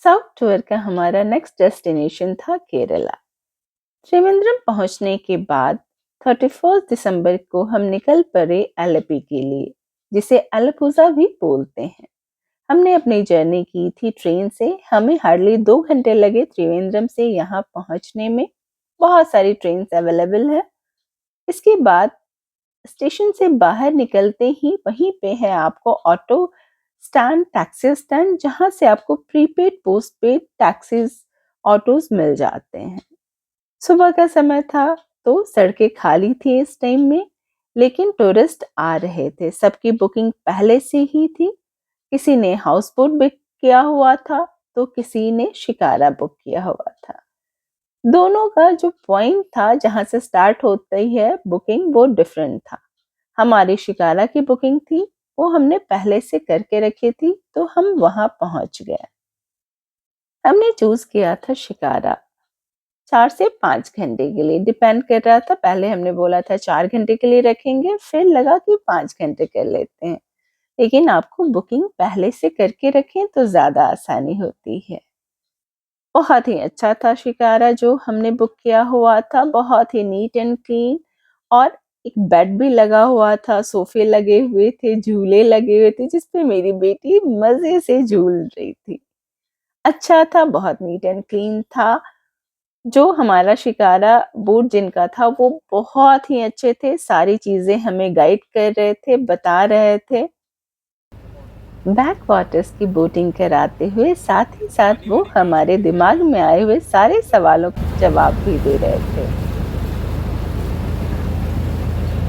South tour का हमारा next destination था केरला। त्रिवेंद्रम पहुंचने के बाद 31 दिसंबर को हम निकल पड़े एलेपी के लिए, जिसे एलपुजा भी बोलते हैं। हमने अपनी जर्नी की थी ट्रेन से। हमें हार्डली 2 घंटे लगे त्रिवेंद्रम से यहाँ पहुंचने में। बहुत सारी ट्रेन अवेलेबल है। इसके बाद स्टेशन से बाहर निकलते ही वहीं पे है आपको ऑटो स्टैंड, टैक्सी स्टैंड, जहां से आपको प्रीपेड पोस्टपेड टैक्सीज ऑटोज मिल जाते हैं। सुबह का समय था तो सड़कें खाली थी इस टाइम में, लेकिन टूरिस्ट आ रहे थे। सबकी बुकिंग पहले से ही थी। किसी ने हाउस बोट बुक किया हुआ था तो किसी ने शिकारा बुक किया हुआ था। दोनों का जो पॉइंट था जहां से स्टार्ट होती है बुकिंग, वो डिफरेंट था। हमारी शिकारा की बुकिंग थी, वो हमने पहले से करके रखी थी, तो हम वहां पहुंच गए। हमने चूज किया था शिकारा 4 से 5 घंटे के लिए, डिपेंड कर रहा था। पहले हमने बोला था 4 घंटे के लिए रखेंगे, फिर लगा कि 5 घंटे कर लेते हैं। लेकिन आपको बुकिंग पहले से करके रखें तो ज्यादा आसानी होती है। बहुत ही अच्छा था शिकारा जो हमने बुक किया हुआ था, बहुत ही नीट एंड क्लीन। और एक बेड भी लगा हुआ था, सोफे लगे हुए थे, झूले लगे हुए थे, जिसपे मेरी बेटी मजे से झूल रही थी। अच्छा था, बहुत नीट एंड क्लीन था। जो हमारा शिकारा बोट जिनका था वो बहुत ही अच्छे थे, सारी चीजें हमें गाइड कर रहे थे, बता रहे थे। बैक वाटर्स की बोटिंग कराते हुए साथ ही साथ वो हमारे दिमाग में आए हुए सारे सवालों के जवाब भी दे रहे थे।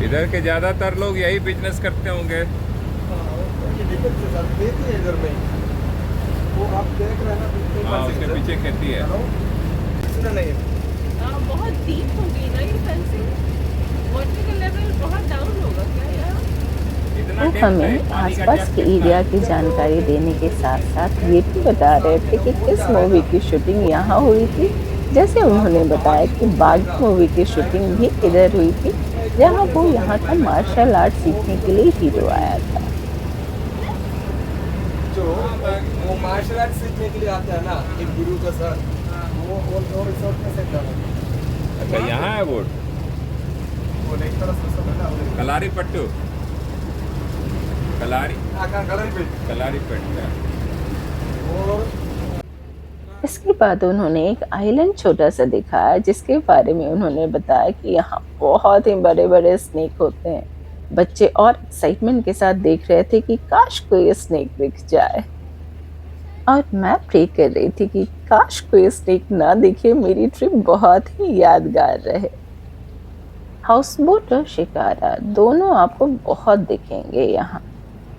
इधर के ज्यादातर लोग यही बिजनेस करते होंगे। इधर में वो आप देख रहे हैं ना, उसके पीछे खेती है। नहीं बहुत डीप हो गई ना ये फेंसिंग, वाटर का लेवल बहुत डाउन होगा क्या यार? वो हमें आसपास के एरिया की जानकारी देने के साथ साथ ये भी बता रहे थे कि किस मूवी की शूटिंग यहाँ हुई थी। जैसे उन्होंने बताया कि बाघ मूवी की शूटिंग भी इधर हुई थी, जहाँ वो यहाँ का मार्शल आर्ट सीखने के लिए हीरो आया था। जो वो मार्शल आर्ट सीखने के लिए आते हैं ना, एक गुरु का सर, वो रिसोर्ट में सेट है। अच्छा, यहाँ है बोट। वो एक तरफ से सब है ना, कलारी पट्टू, कलारी कलारी पट्टू। और इसके बाद उन्होंने एक आइलैंड छोटा सा दिखाया, जिसके बारे में उन्होंने बताया कि यहाँ बहुत ही बड़े बड़े स्नेक होते हैं। बच्चे और एक्साइटमेंट के साथ देख रहे थे कि काश कोई स्नेक दिख जाए, और मैं प्रे कर रही थी कि काश कोई स्नेक ना दिखे, मेरी ट्रिप बहुत ही यादगार रहे। हाउस बोट और शिकारा दोनों आपको बहुत दिखेंगे यहाँ।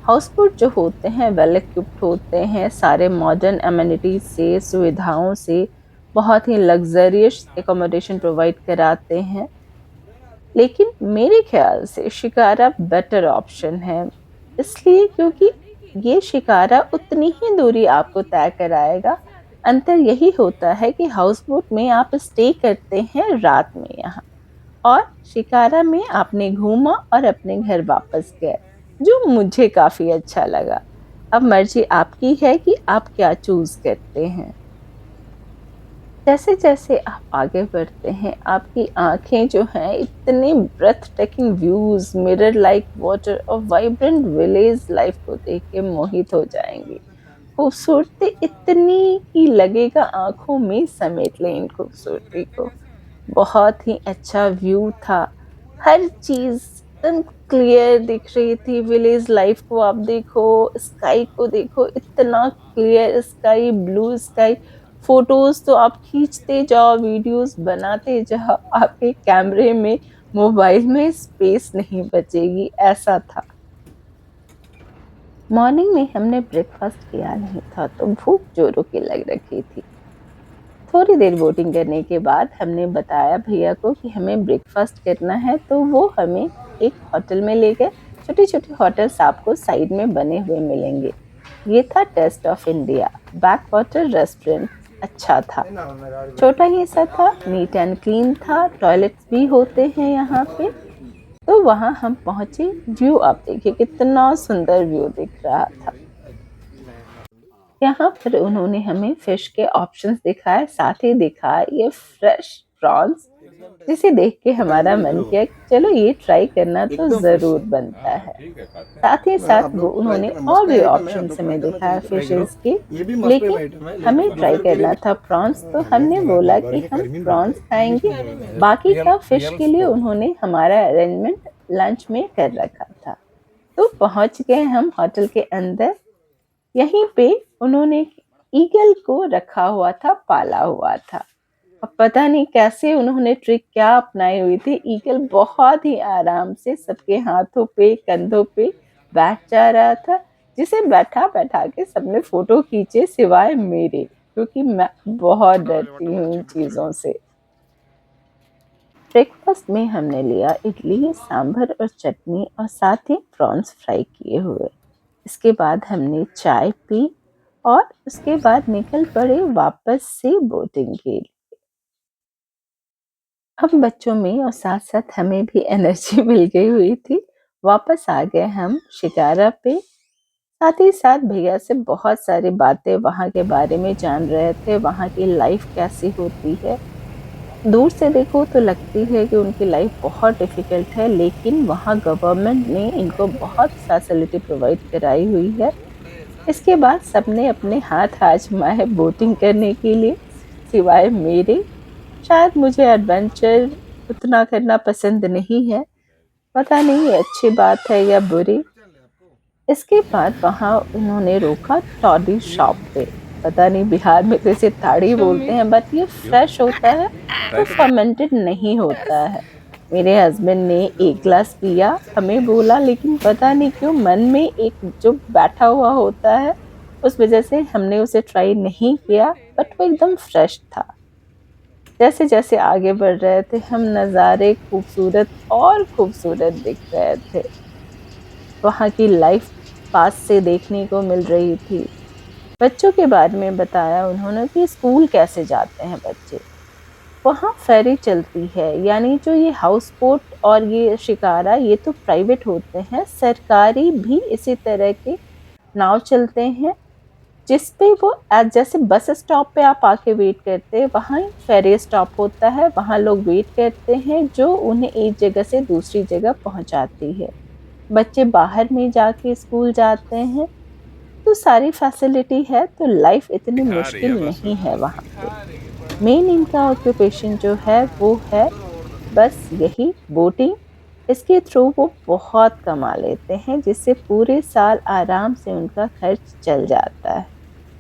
हाउस बोट जो होते हैं वेल इक्विप्ड होते हैं, सारे मॉडर्न एमिनिटीज से, सुविधाओं से, बहुत ही लग्जरियस एकोमोडेशन प्रोवाइड कराते हैं। लेकिन मेरे ख्याल से शिकारा बेटर ऑप्शन है, इसलिए क्योंकि ये शिकारा उतनी ही दूरी आपको तय कराएगा। अंतर यही होता है कि हाउस बोट में आप स्टे करते हैं रात में यहाँ, और शिकारा में आपने घूमा और अपने घर वापस गए, जो मुझे काफी अच्छा लगा। अब मर्जी आपकी है कि आप क्या चूज करते हैं। जैसे जैसे आप आगे बढ़ते हैं, आपकी आंखें जो हैं इतने breathtaking views, mirror like water और वाइब्रेंट विलेज लाइफ को देख के मोहित हो जाएंगी। खूबसूरती इतनी कि लगेगा आंखों में समेट लें इन खूबसूरती को। बहुत ही अच्छा व्यू था, हर चीज एकदम क्लियर दिख रही थी। विलेज लाइफ को आप देखो, स्काई को देखो, इतना clear sky, blue sky. Photos तो आप खींचते जाओ, वीडियोस बनाते जाओ, आपके कैमरे में, मोबाइल में स्पेस नहीं बचेगी, ऐसा था। मॉर्निंग में हमने ब्रेकफास्ट किया नहीं था तो भूख जोरों की लग रखी थी। थोड़ी देर बोटिंग करने के बाद हमने बताया भैया को कि हमें ब्रेकफास्ट करना है, तो वो हमें एक होटल में ले गए। छोटे छोटे होटल्स आपको साइड में बने हुए मिलेंगे। ये था taste of India backwater restaurant. अच्छा था, छोटा ही सा था, नीट एंड क्लीन था, टॉयलेट्स भी होते हैं यहाँ पे। तो वहाँ हम पहुंचे। व्यू आप देखिए, कितना सुंदर व्यू दिख रहा था। यहाँ पर उन्होंने हमें फिश के ऑप्शंस दिखाए, साथ ही दिखाया ये फ्रेश प्रॉन्स, जिसे देख के हमारा मन किया कि चलो ये ट्राई करना तो एकदम फ्रेश ज़रूर है। बनता है। ठीक है, खाते हैं। साथ ही हाँ, साथ आप वो लोग ट्राई उन्होंने करना, और मस्त भी आइटम है, आप ऑप्शंस लोग ट्राई हमें करना, दिखाया जरूर ट्राई करो। फिशेस के, ये भी मस्त लेकिन आइटम है, हमें लेकिन ट्राई दूसरे के लिए करना था प्रॉन्स, तो हमने बोला कि हम प्रॉन्स खाएंगे, बाकी का फिश के लिए उन्होंने हमारा अरेंजमेंट लंच में कर रखा था। तो पहुंच गए हम होटल के अंदर। यहीं पे उन्होंने ईगल को रखा हुआ था, पाला हुआ था। अब पता नहीं कैसे उन्होंने ट्रिक क्या अपनाई हुई थी, ईगल बहुत ही आराम से सबके हाथों पे कंधों पे बैठ जा रहा था, जिसे बैठा बैठा के सबने फोटो खींचे सिवाय मेरे, क्योंकि मैं बहुत डरती हूँ इन चीजों से। ब्रेकफास्ट में हमने लिया इडली, सांभर और चटनी, और साथ ही प्रॉन्स फ्राई किए हुए। इसके बाद हमने चाय पी और उसके बाद निकल पड़े वापस से बोटिंग के लिए। हम बच्चों में और साथ साथ हमें भी एनर्जी मिल गई हुई थी। वापस आ गए हम शिकारा पे। साथ ही साथ भैया से बहुत सारी बातें वहाँ के बारे में जान रहे थे, वहाँ की लाइफ कैसी होती है। दूर से देखो तो लगती है कि उनकी लाइफ बहुत डिफिकल्ट है, लेकिन वहाँ गवर्नमेंट ने इनको बहुत फैसिलिटी प्रोवाइड कराई हुई है। इसके बाद सबने अपने हाथ आजमाए बोटिंग करने के लिए, सिवाय मेरे। शायद मुझे एडवेंचर उतना करना पसंद नहीं है, पता नहीं ये अच्छी बात है या बुरी। इसके बाद वहाँ उन्होंने रोका टॉडी शॉप पे। पता नहीं बिहार में तो इसे ताड़ी बोलते हैं, बट ये फ्रेश होता है तो फर्मेंटेड नहीं होता है। मेरे हस्बैंड ने एक ग्लास पिया, हमें बोला, लेकिन पता नहीं क्यों मन में एक जो बैठा हुआ होता है, उस वजह से हमने उसे ट्राई नहीं किया, बट वो एकदम फ्रेश था। जैसे जैसे आगे बढ़ रहे थे हम, नज़ारे खूबसूरत और खूबसूरत दिख रहे थे। वहाँ की लाइफ पास से देखने को मिल रही थी। बच्चों के बारे में बताया उन्होंने कि स्कूल कैसे जाते हैं बच्चे। वहाँ फेरी चलती है, यानी जो ये हाउस बोट और ये शिकारा, ये तो प्राइवेट होते हैं, सरकारी भी इसी तरह के नाव चलते हैं, जिस पे वो जैसे बस स्टॉप पे आप आके वेट करते हैं, वहाँ फेरी स्टॉप होता है, वहाँ लोग वेट करते हैं, जो उन्हें एक जगह से दूसरी जगह पहुँचाती है। बच्चे बाहर में जाके स्कूल जाते हैं, तो सारी फैसिलिटी है, तो लाइफ इतनी दिखा रही है मुश्किल बस नहीं है वहाँ पे। है। मेन इनका ऑक्यूपेशन जो है वो है बस यही बोटिंग। इसके थ्रू वो बहुत कमा लेते हैं, जिससे पूरे साल आराम से उनका खर्च चल जाता है।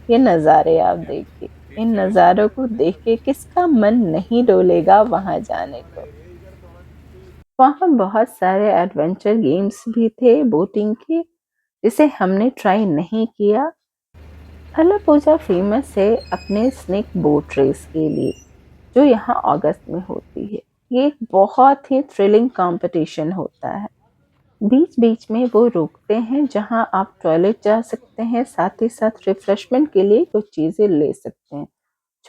ये नज़ारे आप देखिए, इन नज़ारों को देख के किसका मन नहीं डोलेगा वहाँ जाने को। वहाँ बहुत सारे एडवेंचर गेम्स भी थे बोटिंग के, जिसे हमने ट्राई नहीं किया। थलापूजा फेमस है अपने स्नेक बोट रेस के लिए, जो यहाँ अगस्त में होती है। ये एक बहुत ही थ्रिलिंग कंपटीशन होता है। बीच बीच में वो रोकते हैं, जहाँ आप टॉयलेट जा सकते हैं, साथ ही साथ रिफ्रेशमेंट के लिए कुछ चीज़ें ले सकते हैं।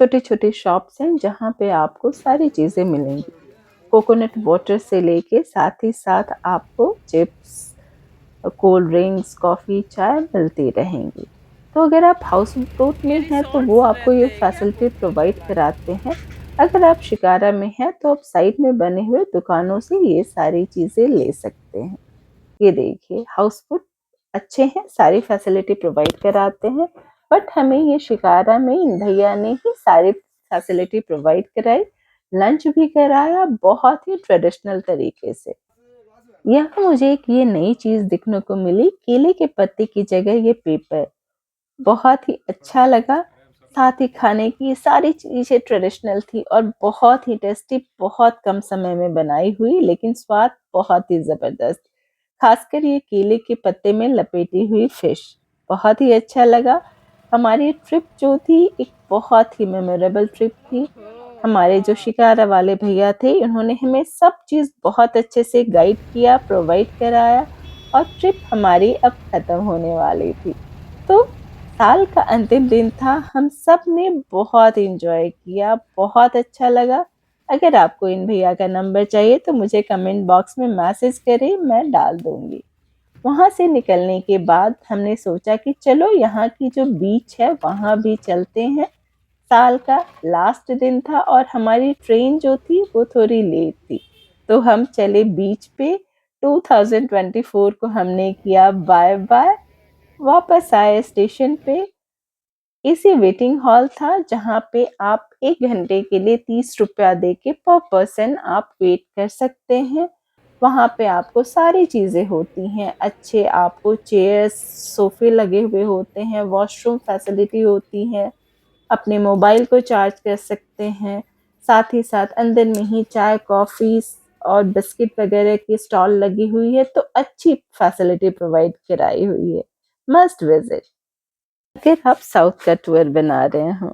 छोटे छोटे शॉप्स हैं जहाँ पे आपको सारी चीज़ें मिलेंगी, कोकोनट वाटर से लेके साथ ही साथ आपको चिप्स, कोल्ड ड्रिंक्स, कॉफ़ी, चाय मिलती रहेंगी। तो अगर आप हाउस बोट में हैं तो वो आपको ये फैसिलिटी प्रोवाइड कराते हैं। अगर आप शिकारा में हैं तो आप साइड में बने हुए दुकानों से ये सारी चीज़ें ले सकते हैं। ये देखिए हाउस बोट अच्छे हैं, सारी फैसिलिटी प्रोवाइड कराते हैं, बट हमें ये शिकारा में इन भैया ने ही सारी फैसिलिटी प्रोवाइड कराई, लंच भी कराया बहुत ही ट्रेडिशनल तरीके से। यहाँ मुझे एक ये नई चीज़ देखने को मिली, केले के पत्ते की जगह ये पेपर, बहुत ही अच्छा लगा। साथ ही खाने की सारी चीज़ें ट्रेडिशनल थी और बहुत ही टेस्टी, बहुत कम समय में बनाई हुई, लेकिन स्वाद बहुत ही ज़बरदस्त। खासकर ये केले के पत्ते में लपेटी हुई फिश, बहुत ही अच्छा लगा। हमारी ट्रिप जो थी एक बहुत ही मेमोरेबल ट्रिप थी। हमारे जो शिकारा वाले भैया थे, उन्होंने हमें सब चीज़ बहुत अच्छे से गाइड किया, प्रोवाइड कराया, और ट्रिप हमारी अब खत्म होने वाली थी। तो साल का अंतिम दिन था, हम सब ने बहुत एंजॉय किया, बहुत अच्छा लगा। अगर आपको इन भैया का नंबर चाहिए तो मुझे कमेंट बॉक्स में मैसेज करें, मैं डाल दूंगी। वहाँ से निकलने के बाद हमने सोचा कि चलो यहाँ की जो बीच है वहाँ भी चलते हैं। साल का लास्ट दिन था और हमारी ट्रेन जो थी वो थोड़ी लेट थी, तो हम चले बीच पे। 2024 को हमने किया बाय बाय, वापस आए स्टेशन पे। इसी वेटिंग हॉल था जहाँ पे आप 1 घंटे के लिए 30 रुपया दे के पर पर्सन आप वेट कर सकते हैं। वहाँ पे आपको सारी चीज़ें होती हैं, अच्छे आपको चेयर्स सोफे लगे हुए होते हैं, वॉशरूम फैसिलिटी होती है, अपने मोबाइल को चार्ज कर सकते हैं। साथ ही साथ अंदर में ही चाय कॉफ़ी और बिस्किट वगैरह की स्टॉल लगी हुई है, तो अच्छी फैसिलिटी प्रोवाइड कराई हुई है। मस्ट विजिट अगर आप साउथ का टूर बना रहे हो।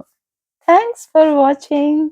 Thanks for watching.